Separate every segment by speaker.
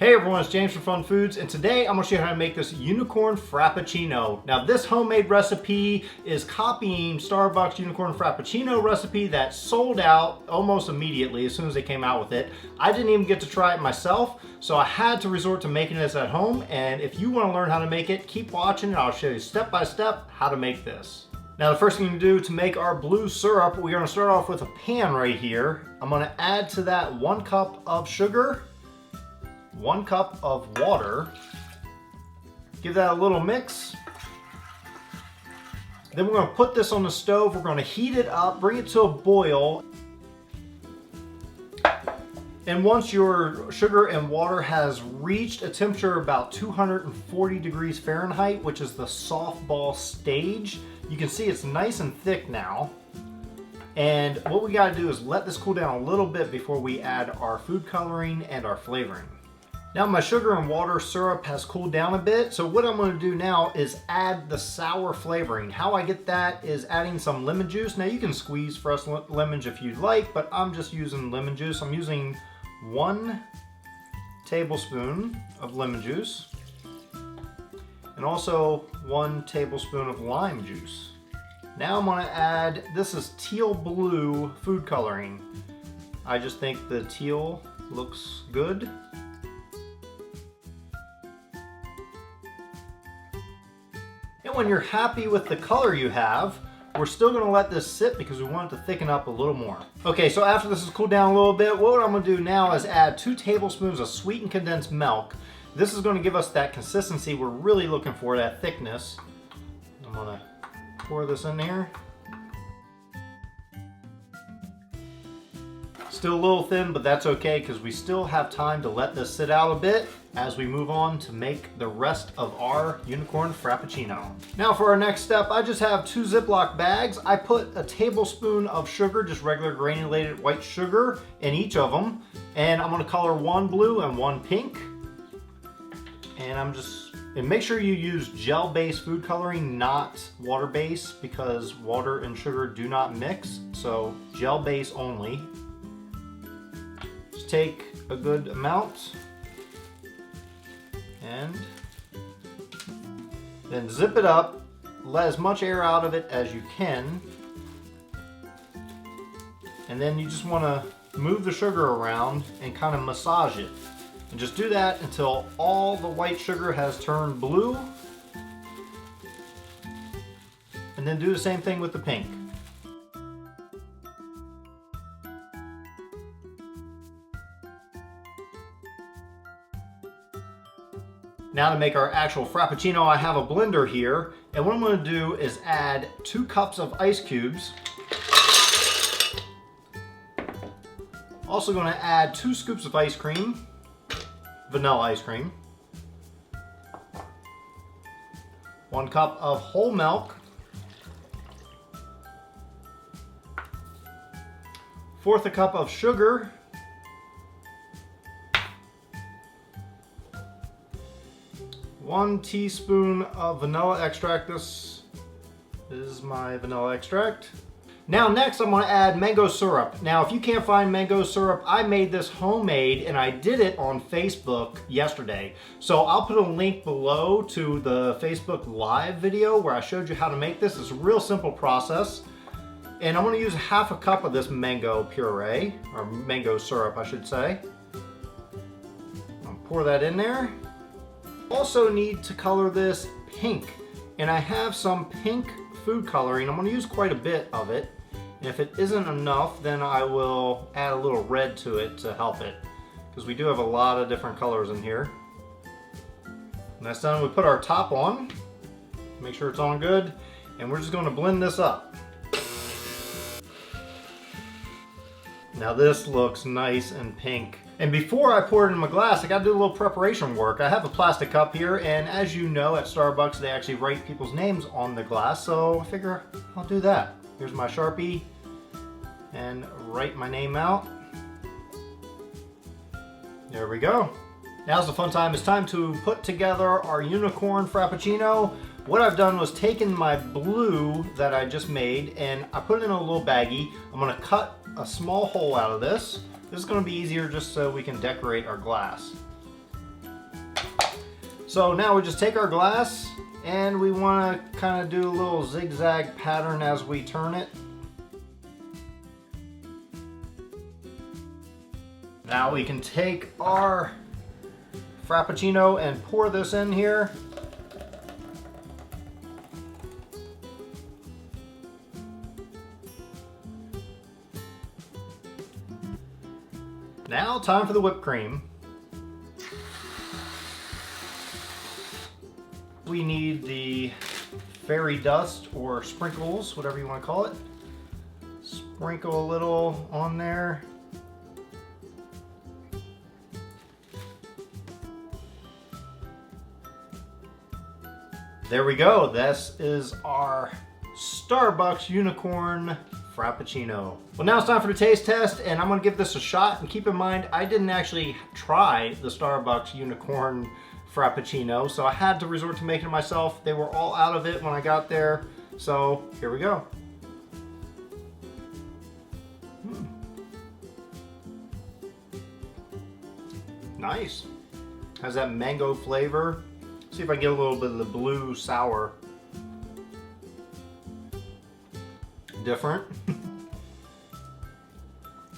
Speaker 1: Hey everyone, it's James from FunFoods, and today I'm going to show you how to make this Unicorn Frappuccino. Now this homemade recipe is copying Starbucks Unicorn Frappuccino recipe that sold out almost immediately as soon as they came out with it. I didn't even get to try it myself, so I had to resort to making this at home, and if you want to learn how to make it, keep watching and I'll show you step by step how to make this. Now the first thing to do to make our blue syrup, we're going to start off with a pan right here. I'm going to add to that 1 cup of sugar, 1 cup of water, give that a little mix. Then we're going to put this on the stove, we're going to heat it up, bring it to a boil. And once your sugar and water has reached a temperature about 240 degrees Fahrenheit, which is the softball stage, you can see it's nice and thick now. And what we got to do is let this cool down a little bit before we add our food coloring and our flavoring. Now my sugar and water syrup has cooled down a bit, so what I'm going to do now is add the sour flavoring. How I get that is adding some lemon juice. Now you can squeeze fresh lemons if you'd like, but I'm just using lemon juice. I'm using 1 tablespoon of lemon juice and also 1 tablespoon of lime juice. Now I'm going to add, this is teal blue food coloring. I just think the teal looks good. And when you're happy with the color you have, we're still going to let this sit because we want it to thicken up a little more. Okay, so after this has cooled down a little bit, what I'm going to do now is add 2 tablespoons of sweetened condensed milk. This is going to give us that consistency we're really looking for, that thickness. I'm going to pour this in here. Still a little thin, but that's okay because we still have time to let this sit out a bit as we move on to make the rest of our Unicorn Frappuccino. Now for our next step, I just have 2 Ziploc bags. I put a tablespoon of sugar, just regular granulated white sugar, in each of them. And I'm going to color 1 blue and 1 pink. And make sure you use gel-based food coloring, not water-based, because water and sugar do not mix. So gel-based only. Just take a good amount and then zip it up, let as much air out of it as you can, and then you just want to move the sugar around and kind of massage it, and just do that until all the white sugar has turned blue, and then do the same thing with the pink. Now to make our actual Frappuccino, I have a blender here, and what I'm going to do is add 2 cups of ice cubes. Also going to add 2 scoops of ice cream, vanilla ice cream, 1 cup of whole milk, 1/4 a cup of sugar, 1 teaspoon of vanilla extract. This is my vanilla extract. Now next I'm going to add mango syrup. Now if you can't find mango syrup, I made this homemade and I did it on Facebook yesterday. So I'll put a link below to the Facebook Live video where I showed you how to make this. It's a real simple process. And I'm going to use 1/2 cup of this mango puree, or mango syrup I should say. I'll pour that in there. Also need to color this pink, and I have some pink food coloring. I'm going to use quite a bit of it, and if it isn't enough, then I will add a little red to it to help it, because we do have a lot of different colors in here. When that's done, we put our top on, make sure it's on good, and we're just going to blend this up. Now this looks nice and pink. And before I pour it in my glass, I gotta do a little preparation work. I have a plastic cup here, and as you know, at Starbucks, they actually write people's names on the glass, so I figure I'll do that. Here's my Sharpie, and write my name out. There we go. Now's the fun time. It's time to put together our Unicorn Frappuccino. What I've done was taken my blue that I just made and I put it in a little baggie. I'm going to cut a small hole out of this. This is going to be easier just so we can decorate our glass. So now we just take our glass and we want to kind of do a little zigzag pattern as we turn it. Now we can take our Frappuccino and pour this in here. Now time for the whipped cream. We need the fairy dust or sprinkles, whatever you want to call it. Sprinkle a little on there. There we go. This is our Starbucks Unicorn Frappuccino. Well, now it's time for the taste test, and I'm gonna give this a shot. And keep in mind, I didn't actually try the Starbucks Unicorn Frappuccino, so I had to resort to making it myself. They were all out of it when I got there, so here we go. Nice. Has that mango flavor. See if I can get a little bit of the blue sour. Different.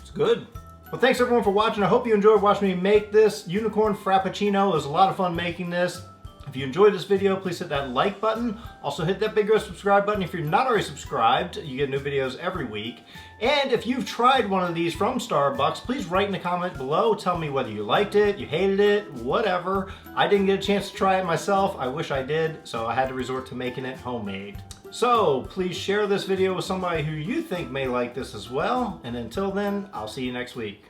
Speaker 1: It's good. Well, thanks everyone for watching. I hope you enjoyed watching me make this Unicorn Frappuccino. It was a lot of fun making this. If you enjoyed this video, please hit that like button. Also hit that big red subscribe button if you're not already subscribed. You get new videos every week. And if you've tried one of these from Starbucks, please write in the comment below. Tell me whether you liked it, you hated it, whatever. I didn't get a chance to try it myself. I wish I did, so I had to resort to making it homemade. So please share this video with somebody who you think may like this as well. And until then, I'll see you next week.